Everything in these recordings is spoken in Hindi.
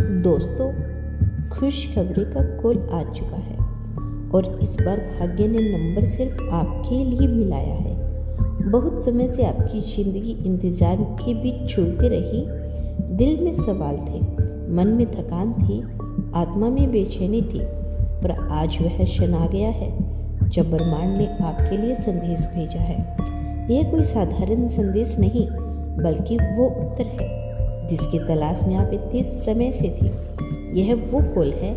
दोस्तों, खुशखबरी का कॉल आ चुका है और इस बार भाग्य ने नंबर सिर्फ आपके लिए मिलाया है। बहुत समय से आपकी जिंदगी इंतजार के बीच झूलती रही। दिल में सवाल थे, मन में थकान थी, आत्मा में बेचैनी थी, पर आज वह क्षण आ गया है जब ब्रह्मांड ने आपके लिए संदेश भेजा है। यह कोई साधारण संदेश नहीं, बल्कि वो उत्तर है जिसकी तलाश में आप इतने समय से थी। यह वो कॉल है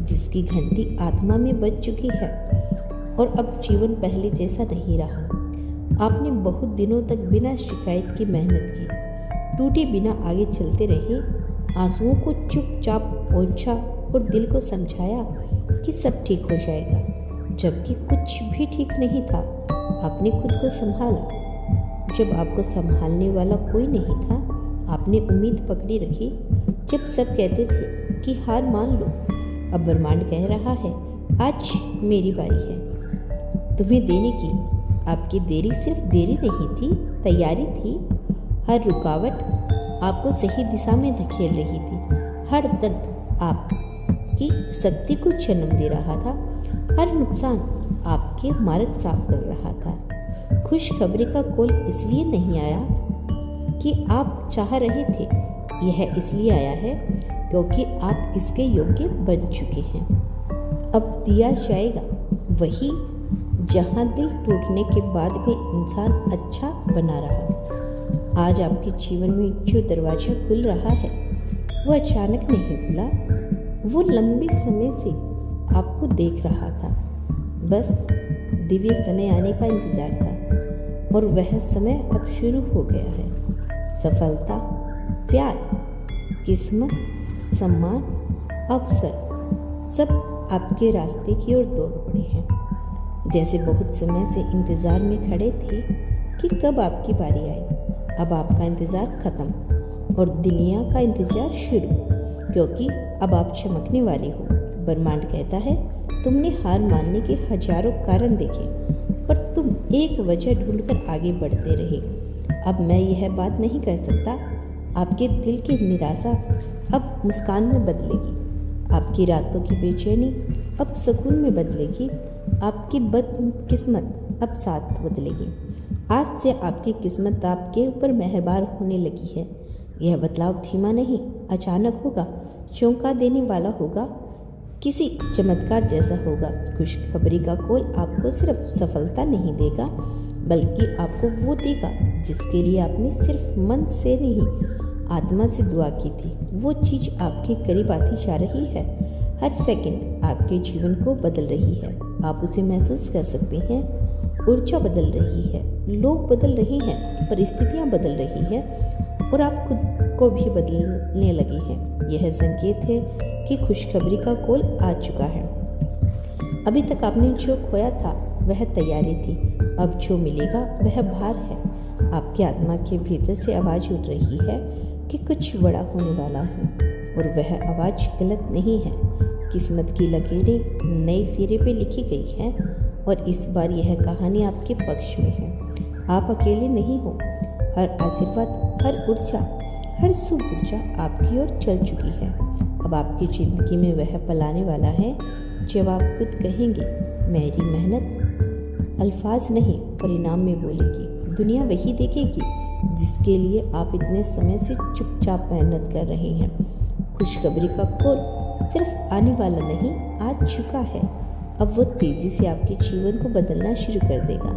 जिसकी घंटी आत्मा में बज चुकी है और अब जीवन पहले जैसा नहीं रहा। आपने बहुत दिनों तक बिना शिकायत की मेहनत की, टूटे बिना आगे चलते रहे, आंसुओं को चुपचाप पोंछा और दिल को समझाया कि सब ठीक हो जाएगा, जबकि कुछ भी ठीक नहीं था। आपने खुद को संभाला जब आपको संभालने वाला कोई नहीं था। आपने उम्मीद पकड़ी रखी जब सब कहते थे कि हार मान लो। अब ब्रह्मांड कह रहा है, आज मेरी बारी है तुम्हें देने की। आपकी देरी सिर्फ देरी नहीं थी, तैयारी थी। हर रुकावट आपको सही दिशा में धकेल रही थी। हर दर्द आपकी शक्ति को जन्म दे रहा था। हर नुकसान आपके मार्ग साफ कर रहा था। खुशखबरी का कॉल इसलिए नहीं आया कि आप चाह रहे थे, यह इसलिए आया है क्योंकि आप इसके योग्य बन चुके हैं। अब दिया जाएगा वही जहां दिल टूटने के बाद भी इंसान अच्छा बना रहा। आज आपके जीवन में जो दरवाजा खुल रहा है वो अचानक नहीं खुला, वो लंबे समय से आपको देख रहा था। बस दिव्य समय आने का इंतजार था और वह समय अब शुरू हो गया है। सफलता, प्यार, किस्मत, सम्मान, अवसर सब आपके रास्ते की ओर दौड़ पड़े हैं। जैसे बहुत समय से इंतजार में खड़े थे कि कब आपकी बारी आए। अब आपका इंतजार खत्म और दुनिया का इंतजार शुरू, क्योंकि अब आप चमकने वाले हो। ब्रह्मांड कहता है, तुमने हार मानने के हजारों कारण देखे, पर तुम एक वजह ढूंढकर आगे बढ़ते रहे। अब मैं यह बात नहीं कर सकता। आपके दिल की निराशा अब मुस्कान में बदलेगी। आपकी रातों की बेचैनी अब सुकून में बदलेगी। आपकी बदकिस्मत अब साथ बदलेगी। आज से आपकी किस्मत आपके ऊपर मेहरबान होने लगी है। यह बदलाव धीमा नहीं, अचानक होगा, चौंका देने वाला होगा, किसी चमत्कार जैसा होगा। खुशखबरी का कॉल आपको सिर्फ सफलता नहीं देगा, बल्कि आपको वो देगा जिसके लिए आपने सिर्फ मन से नहीं, आत्मा से दुआ की थी। वो चीज़ आपके करीब आती जा रही है। हर सेकंड आपके जीवन को बदल रही है। आप उसे महसूस कर सकते हैं। ऊर्जा बदल रही है, लोग बदल रहे हैं, परिस्थितियाँ बदल रही है और आप खुद को भी बदलने लगे हैं। यह संकेत है कि खुशखबरी का कॉल आ चुका है। अभी तक आपने जो खोया था वह तैयारी थी, अब जो मिलेगा वह भार है। आपकी आत्मा के भीतर से आवाज़ उठ रही है कि कुछ बड़ा होने वाला है, और वह आवाज़ गलत नहीं है। किस्मत की लकीरें नए सिरे पे लिखी गई हैं और इस बार यह कहानी आपके पक्ष में है। आप अकेले नहीं हो। हर आशीर्वाद, हर ऊर्जा, हर शुभ ऊर्जा आपकी ओर चल चुकी है। अब आपकी ज़िंदगी में वह पल आने वाला है जब आप खुद कहेंगे, मेरी मेहनत अल्फाज नहीं परिणाम में बोलेगी। दुनिया वही देखेगी जिसके लिए आप इतने समय से चुपचाप मेहनत कर रहे हैं। खुशखबरी का कॉल सिर्फ आने वाला नहीं, आ चुका है। अब वो तेज़ी से आपके जीवन को बदलना शुरू कर देगा।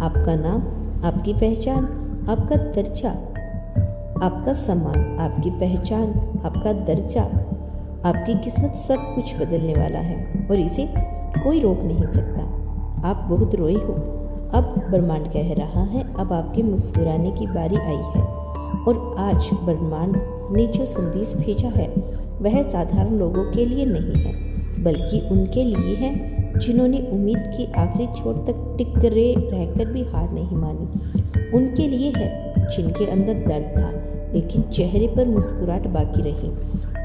आपका नाम, आपकी पहचान, आपका दर्जा, आपका सम्मान, आपकी पहचान, आपका दर्जा, आपकी किस्मत, सब कुछ बदलने वाला है और इसे कोई रोक नहीं सकता। आप बहुत रोए हो। अब ब्रह्मांड कह रहा है, अब आपके मुस्कुराने की बारी आई है। और आज ब्रह्मांड ने जो संदेश भेजा है वह साधारण लोगों के लिए नहीं है, बल्कि उनके लिए है जिन्होंने उम्मीद की आखिरी छोर तक टिकरे रहकर भी हार नहीं मानी। उनके लिए है जिनके अंदर दर्द था लेकिन चेहरे पर मुस्कुराहट बाकी रही।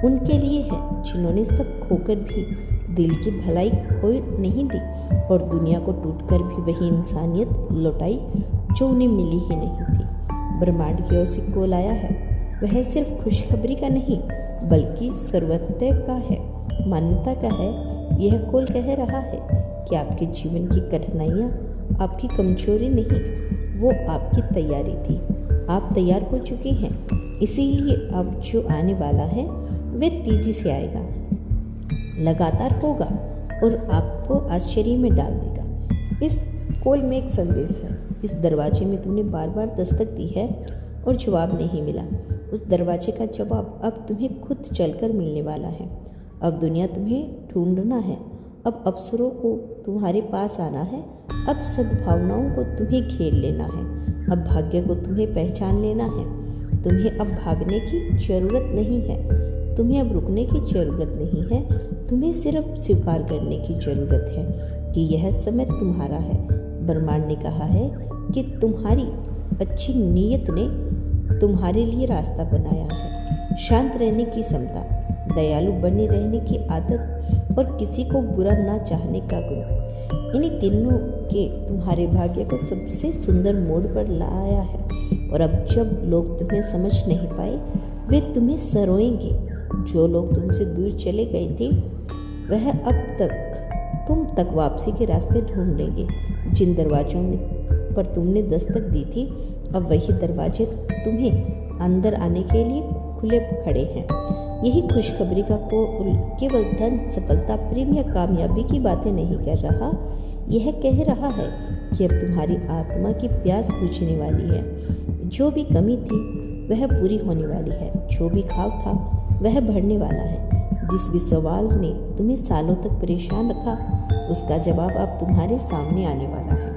उनके लिए है जिन्होंने सब खोकर भी दिल की भलाई खोई नहीं दी और दुनिया को टूटकर भी वही इंसानियत लौटाई जो उन्हें मिली ही नहीं थी। ब्रह्मांड की ओर से कॉल आया है। वह सिर्फ खुशखबरी का नहीं, बल्कि सर्वत्र का है, मान्यता का है। यह कौल कह रहा है कि आपके जीवन की कठिनाइयाँ आपकी कमजोरी नहीं, वो आपकी तैयारी थी। आप तैयार हो चुके हैं, इसीलिए अब जो आने वाला है वे तेजी से आएगा, लगातार होगा और आपको आश्चर्य में डाल देगा। इस कॉल में एक संदेश है। इस दरवाजे में तुमने बार बार दस्तक दी है और जवाब नहीं मिला। उस दरवाजे का जवाब अब तुम्हें खुद चलकर मिलने वाला है। अब दुनिया तुम्हें ढूंढना है, अब अवसरों को तुम्हारे पास आना है, अब सद्भावनाओं को तुम्हें घेर लेना है, अब भाग्य को तुम्हें पहचान लेना है। तुम्हें अब भागने की जरूरत नहीं है, तुम्हें अब रुकने की जरूरत नहीं है, तुम्हें सिर्फ स्वीकार करने की जरूरत है कि यह समय तुम्हारा है। ब्रह्मांड ने कहा है कि तुम्हारी अच्छी नीयत ने तुम्हारे लिए रास्ता बनाया है। शांत रहने की क्षमता, दयालु बने रहने की आदत और किसी को बुरा ना चाहने का गुण, इन्हीं तीनों के तुम्हारे भाग्य को सबसे सुंदर मोड़ पर लाया है। और अब जब लोग तुम्हें समझ नहीं पाए, वे तुम्हें सरोएंगे। जो लोग तुमसे दूर चले गए थे, वह अब तक तुम तक वापसी के रास्ते ढूंढ लेंगे। जिन दरवाजों में पर तुमने दस्तक दी थी, अब वही दरवाजे तुम्हें अंदर आने के लिए खुले खड़े हैं। यही खुशखबरी का कॉल केवल धन, सफलता, प्रेम या कामयाबी की बातें नहीं कर रहा। यह कह रहा है कि अब तुम्हारी आत्मा की प्यास बुझने वाली है। जो भी कमी थी वह पूरी होने वाली है, जो भी घाव था वह भरने वाला है। जिस भी सवाल ने तुम्हें सालों तक परेशान रखा, उसका जवाब अब तुम्हारे सामने आने वाला है।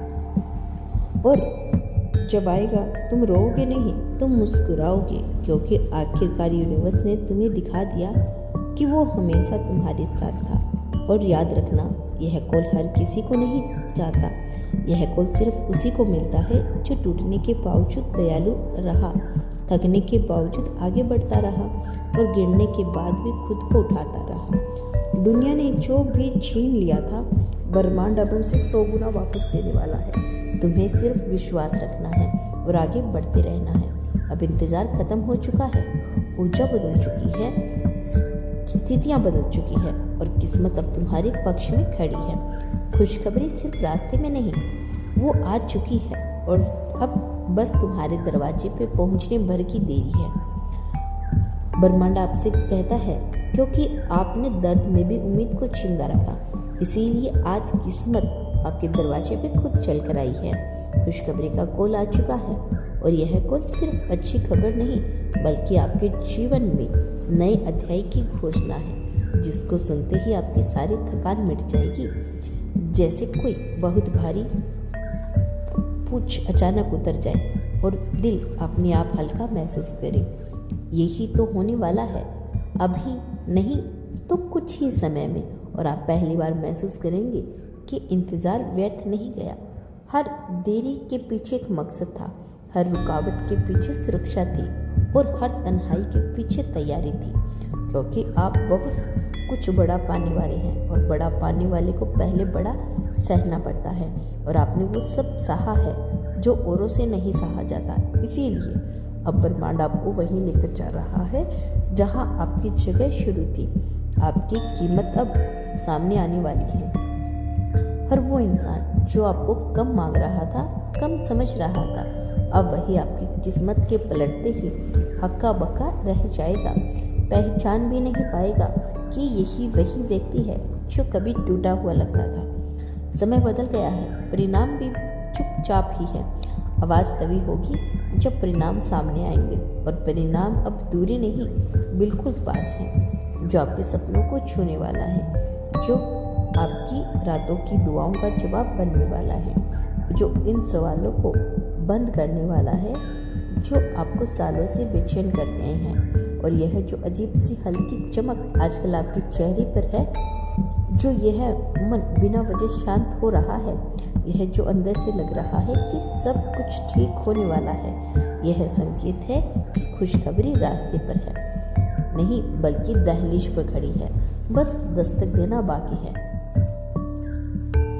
और जब आएगा तुम रोओगे नहीं, तुम मुस्कुराओगे, क्योंकि आखिरकार यूनिवर्स ने तुम्हें दिखा दिया कि वो हमेशा तुम्हारे साथ था। और याद रखना, यह कॉल हर किसी को नहीं जाता। यह कॉल सिर्फ उसी को मिलता है जो टूटने के बावजूद दयालु रहा, थकने के बावजूद आगे बढ़ता रहा और गिरने के बाद भी खुद को उठाता रहा। दुनिया ने जो भी छीन लिया था, ब्रह्मांड अब उसे 100 गुना वापस देने वाला है। तुम्हें सिर्फ विश्वास रखना है और आगे बढ़ते रहना है। अब इंतजार खत्म हो चुका है, ऊर्जा बदल चुकी है, स्थितियां बदल चुकी है और किस्मत अब तुम्हारे पक्ष में खड़ी है। खुशखबरी सिर्फ रास्ते में नहीं, वो आ चुकी है और अब बस तुम्हारे दरवाजे पे पहुंचने भर की देरी है। ब्रह्मांड आपसे कहता है, क्योंकि आपने दर्द में भी उम्मीद को जिंदा रखा, इसीलिए आज किस्मत आपके दरवाजे पे खुद चल कर आई है। खुशखबरी का कॉल आ चुका है और यह कॉल सिर्फ अच्छी खबर नहीं, बल्कि आपके जीवन में नए अध्याय की घोषणा है, जिसको सुनते ही आपकी सारी थकान मिट जाएगी। जैसे कोई बहुत भारी पूछ अचानक उतर जाए और दिल अपने आप हल्का महसूस करे। यही तो होने वाला है, अभी नहीं तो कुछ ही समय में। और आप पहली बार महसूस करेंगे कि इंतज़ार व्यर्थ नहीं गया। हर देरी के पीछे एक मकसद था, हर रुकावट के पीछे सुरक्षा थी और हर तन्हाई के पीछे तैयारी थी। क्योंकि आप बहुत कुछ बड़ा पाने वाले हैं और बड़ा पाने वाले को पहले बड़ा सहना पड़ता है। और आपने वो सब सहा है जो औरों से नहीं सहा जाता। इसीलिए अब ब्रह्मांड आपको वहीं लेकर जा रहा है जहां आपकी जगह शुरू थी। आपकी कीमत अब सामने आने वाली है। हर वो इंसान जो आपको कम मांग रहा था, कम समझ रहा था, अब वही आपकी किस्मत के पलटते ही हक्का बक्का रह जाएगा। पहचान भी नहीं पाएगा कि यही वही व्यक्ति है जो कभी टूटा हुआ लगता था। समय बदल गया है, परिणाम भी चुपचाप ही है। आवाज़ तभी होगी जब परिणाम सामने आएंगे और परिणाम अब दूरी नहीं, बिल्कुल पास है। जो आपके सपनों को छूने वाला है, जो आपकी रातों की दुआओं का जवाब बनने वाला है, जो इन सवालों को बंद करने वाला है जो आपको सालों से बेचैन करते हैं। और यह जो अजीब सी हल्की चमक आजकल आपके चेहरे पर है, जो यह मन बिना वजह शांत हो रहा है, यह जो अंदर से लग रहा है कि सब कुछ ठीक होने वाला है, यह संकेत है कि खुशखबरी रास्ते पर है नहीं, बल्कि दहलीज पर खड़ी है। बस दस्तक देना बाकी है।